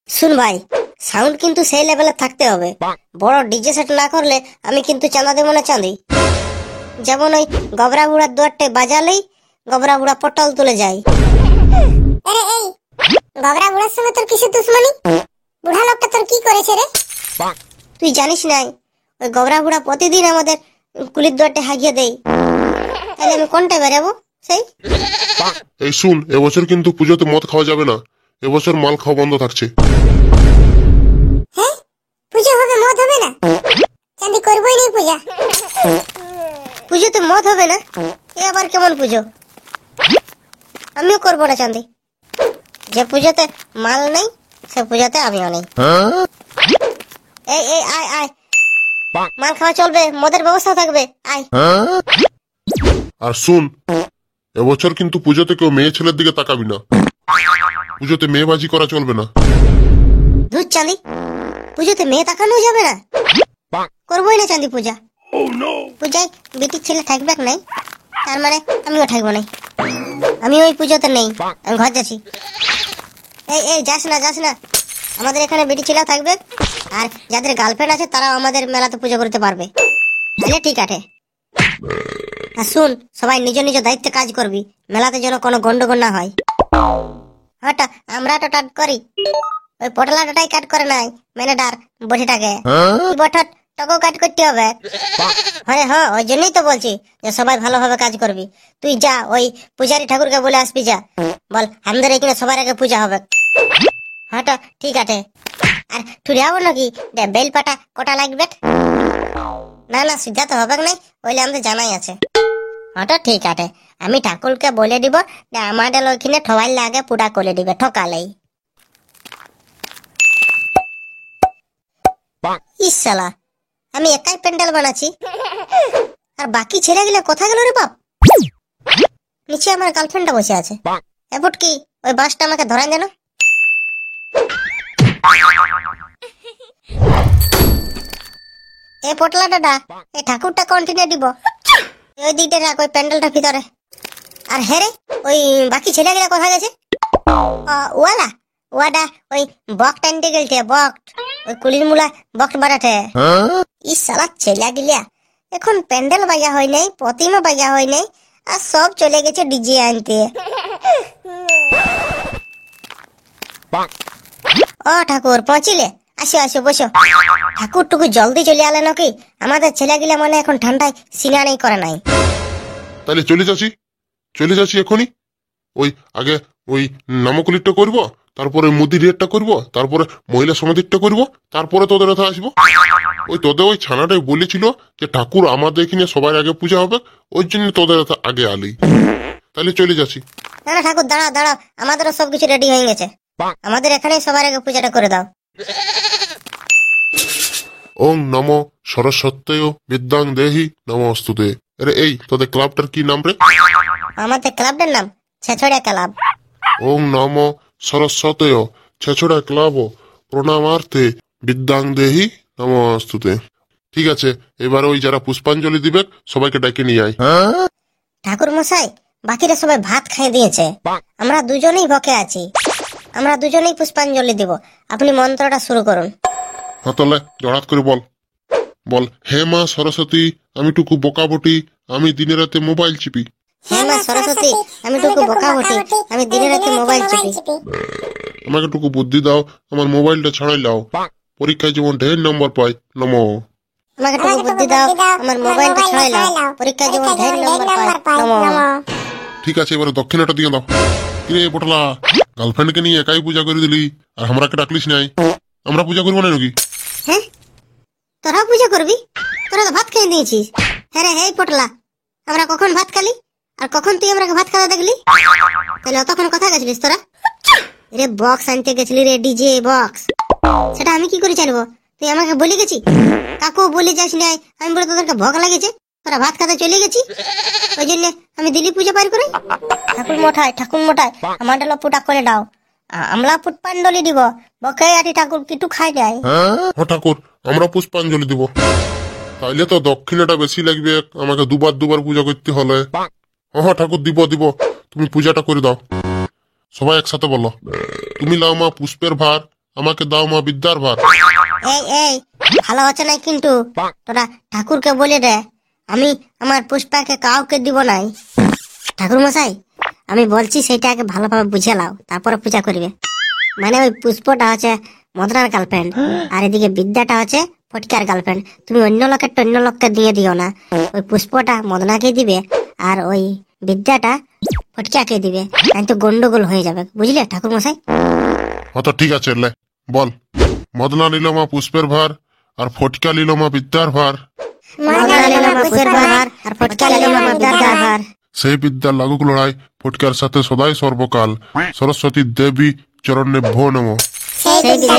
শুন ভাই, সাউন্ড কিন্তু সেই লেভেলে থাকতে হবে। বড় ডিজে সেট না করলে আমি কিন্তু চাঁদা দেবো না চাঁদি। যেমন ওই গবরা বুড়ার দুয়ারটায় বাজালেই গবরা বুড়া পটল তুলে যায়। আরে এই গবরা বুড়ার সঙ্গে তোর কিসের দুশ্মনী? বুড়া লোকটা তোর কি করেছে রে? তুই জানিস নাই ওই গবরা বুড়া প্রতিদিন আমাদের কুলির দুয়ারটা হাগিয়ে দেয়। তাহলে আমি কোনটা বেরাবো? সেই এই শুন, এবছর কিন্তু পুজোতে মদ খাওয়া যাবে না। এবছর মাল খাওয়া বন্ধ থাকছে। হ্যাঁ, পূজা হবে মদ হবে না? চাঁদি করবই নি পূজা। পুজোতে মদ হবে না? এ আবার কেমন পুজো? আমিও করবো না চাঁদি। যে পুজোতে মাল নেই সে পুজোতে আমিও নেই। এই এই আয় আয়, মাল খাওয়া চলবে, মদের ব্যবস্থা থাকবে, আয়। আর শুন, এবছর কিন্তু পুজোতে কেউ মেয়ে ছেলের দিকে তাকাবি না। পুজোতে মেয়েবাজি করা চলবে না। ধুর চাঁদি, পুজোতে মেয়ে তাকানো যাবে না? করবোই না চাঁদি পূজা। পূজায় বেটির ছেলে থাকবে নাই, তার মানে আমিও থাকবো নাই। আমি ওই পুজোতে নেই, আমি ঘর যাচ্ছি। এই এই যাস না যাস না, আমাদের এখানে বেটি ছেলে থাকবে, আর যাদের গার্লফ্রেন্ড আছে তারাও আমাদের মেলাতে পুজো করতে পারবে। তাহলে ঠিক আছে। আর শুন, সবাই নিজ নিজ দায়িত্বে কাজ করবি, মেলাতে যেন কোনো গন্ডগোল না হয়। হঠাৎ আমরা তো টাট করি, ওই পটলাটাই কাট করে নাই ম্যানেজার বটিটাকে। বঠট টাকেও কাট করতে হবে। হ্যাঁ হ্যাঁ, ওই জন্যই তো বলছি যে সবাই ভালোভাবে কাজ করবি। তুই যা ওই পূজারি ঠাকুরকে বলে আসবি, যা বল আমাদের এখানে সবার আগে পূজা হবে। হ্যাঁ তো ঠিক আছে। আর ঠুরিয়াবো নাকি বেল পাটা কটা লাগবে? না না, সুজা তো হবে নাই, ওইলে আমাদের জানাই আছে। হ্যাঁ তো ঠিক আছে, আমি ঠাকুরকে বলে দিব যে আমাদের ওইখানে ঠোয়াইলে আগে পুরা করে দিবে ঠকালেই। ইস শালা, আমি একাই প্যান্ডেল বানাচ্ছি, আর বাকি ছেলেগুলো কোথায় গেল রে বাপ? নিচে আমার গার্লফ্রেন্ডটা বসে আছে। এবার কি ওই বাসটা আমাকে ধরাই দেন। এই পটলা দাদা, এই ঠাকুরটা কন্টিনিউ দিব, ওই দিকটা রাখ, ওই প্যান্ডেলটার ভিতরে। আর হ্যাঁ রে, ওই বাকি ছেলেগুলো কোথায় গেছে? ওয়ালা ওয়াডা ওই বক টানতে গেলছে, বক ওই কুলির মুলা বক বাড়াতে। ইস শালা ছেলেগুলা এখন প্যান্ডেল বাজা হয় নাই, প্রতিমা বাজা হয় নাই, আর সব চলে গেছে ডিজে আনতে। ও ঠাকুর পৌঁছিলে? আসো আসো বসো। ঠাকুর টুকু জলদি চলে আলে নাকি? আমাদের ছেলেগুলা মানে এখন ঠান্ডায় সিনানি করে নাই। তাহলে চলে যাচ্ছি এখনই। ওই আগে ওই নামকুলিরটা করব, তারপরে মুদি রেটটা করব, তারপরে মহিলা সমাধিরটা করব, তারপরে তোদের কথা আসবো। ওই তোদের ওই ছানাটাই বলেছিল যে ঠাকুর আমাদের এখানে সবার আগে পূজা হবে, ওই জন্য তোদের কথা আগে আলি। তাহলে চলে যাচ্ছি। না না ঠাকুর, দাঁড়াও দাঁড়াও, আমাদেরও সবকিছু রেডি হয়ে গেছে। আমাদের এখানেই সবার আগে পূজাটা করে দাও। ওং নম সরস্বত্যয় বিদ্যাং দেহি নমস্তুতে। আরে এই তোদের ক্লাবটার কি নাম রে? আমাদের ক্লাবটার নাম ছেছড়িয়া ক্লাব। ওং নম সরস্বতয় ছেছড়া ক্লাব প্রণামার্থে বিদ্যাং দেহি নমস্তুতে। ঠিক আছে, এবার ওই যারা পুষ্পাঞ্জলি দিবে সবাইকে ডেকে নিয়ে আয়। ঠাকুর মশাই, বাকিরা সবাই ভাত খাই দিয়েছে, আমরা দুজনেই ভকে আছি। আমরা দুজনেই পুষ্পাঞ্জলি দিব, আপনি মন্ত্রটা শুরু করুন। হাতলে জড়াত করে বল বল হে মা সরস্বতী, আমি টুকু বোকা বটি, আমি দিনে রাতে মোবাইল চিপি। হ্যাঁ মা সরস্বতী, আমি টুকু বোকা বটি, আমি দিনে রাতে মোবাইল চিপি। আমাকে টুকু বুদ্ধি দাও, আমার মোবাইলটা ছাড়াই লাও, পরীক্ষায় যেমন ঢের নম্বর পাই। নমো। আমাকে টুকু বুদ্ধি দাও, আমার মোবাইলটা ছড়াই নাও, পরীক্ষায় যেমন ঢের নম্বর পাই। নমো। ঠিক আছে, এবারে দক্ষিণাটা দিয়ে দাও। কিরে পটলা, গার্লফ্রেন্ডকে নিয়ে একাই পূজা করে দিলি, আর আমরাকে ডাকলিস নাই? আমরা পূজা করবো না নাকি? হ্যাঁ, তোরা পূজা করবি? তোরা তো ভাত খেয়ে দিয়েছিস। হ্যাঁ রে, হেই পটলা, আমরা কখন ভাত খালি আর কখন তুই আমরা ভাত খাওয়া দেখলি? তাহলে অতক্ষণ কোথায় গেছিলিস তোরা? রে বক্স আনতে গেছিলি রে, ডিজে বক্স। সেটা আমি কি করে জানবো? তুই আমাকে বলে গেছি? কাকু বলে যাস নাই, আমি বলে তোদেরকে ভোগ লাগেছে, তোরা ভাত খাতে চলে গেছি, ওই জন্য আমি দিলি পুজো পার করে। ঠাকুর মোটাই আমার ডালা পুটা করে দাও, আমলা পুষ্পাঞ্জলি দিব, বকে আটি ঠাকুর কিটু খাই যায়। হ্যাঁ ঠাকুর, আমরা পুষ্পাঞ্জলি দিব। তাইলে তো দক্ষিণাটা বেশি লাগবে, আমাকে দুবার পূজা করতে হলে। হ্যাঁ ঠাকুর, দিব দিব, তুমি পূজাটা করে দাও। সবাই একসাথে বলো, তুমি লাও মা পুষ্পের ভার, আমাকে দাও মা বিদ্যার ভার। এই এই ভালো হচ্ছে না কিন্তু তোরা ঠাকুরকে বলে দে আমি আমার পুষ্পাকে কাউকে দিব নাই। ঠাকুর মশাই আমি বলছি সেটা আগে ভালোভাবে বুঝে লাও, তারপরে পূজা করবে। মানে ওই পুষ্পটা হচ্ছে মদনার গার্লফ্রেন্ড, আর এদিকে বিদ্যাটা হচ্ছে ফটকার গার্লফ্রেন্ড। তুমি অন্য লোকেরটা অন্য লোককে দিয়ে দিও না। ওই পুষ্পটা মদনাকে দিবে আর ওই বিদ্যাটা ফটকাকে দিবে, তো গন্ডগোল হয়ে যাবে, বুঝলে ঠাকুর মশাই? তো ঠিক আছে লে বল। মদনা নিল মা পুষ্পের ভার আর ফটকা নিল মা বিদ্যার ভার। মদনা নিল মা পুষ্পের ভার আর ফটকা নিল মা বিদ্যার ভার। সেই বিদ্যার লাগুক লড়াই ফটকার সাথে সদাই সর্বকাল। সরস্বতী দেবী চরণে ভো নম। সেই বিদ্যা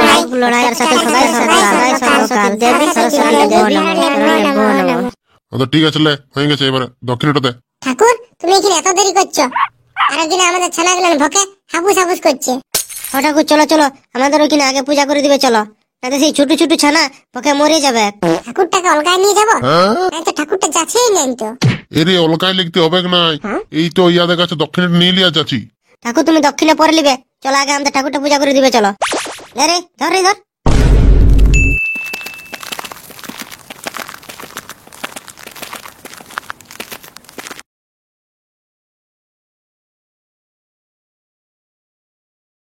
লাগুক লড়াইয়ের সাথে সদাই সর্বকাল দেবী সরস্বতী দেবো নমঃ। তো ঠিক আছে লে হয়ে গেছে, এবারে দক্ষিণটা দে। ঠাকুর তুমি এখানে এত দেরি করছো, আর ওখানে আমাদের ছানাগুলো ভকে হাবুস হাবুস করছে। ও ঠাকুর চলো চলো, আমাদের ওইখানে আগে পূজা করে দিবে চলো, নাহলে সেই ছোট ছোট ছানা ওকে মরে যাবে। ঠাকুরটাকে অলগায় নিয়ে যাবো, তো ঠাকুরটা যাচ্ছেই নেন তো। এরে অলকায় লিখতে হবে নাই, এই তো ইয়াদের কাছে দক্ষিণটা নিয়ে লিয়া যাচ্ছি। ঠাকুর তুমি দক্ষিণে পরে নিবে, চলো আগে আমাদের ঠাকুরটা পূজা করে দিবে চলো। আরে ধর রে ধর।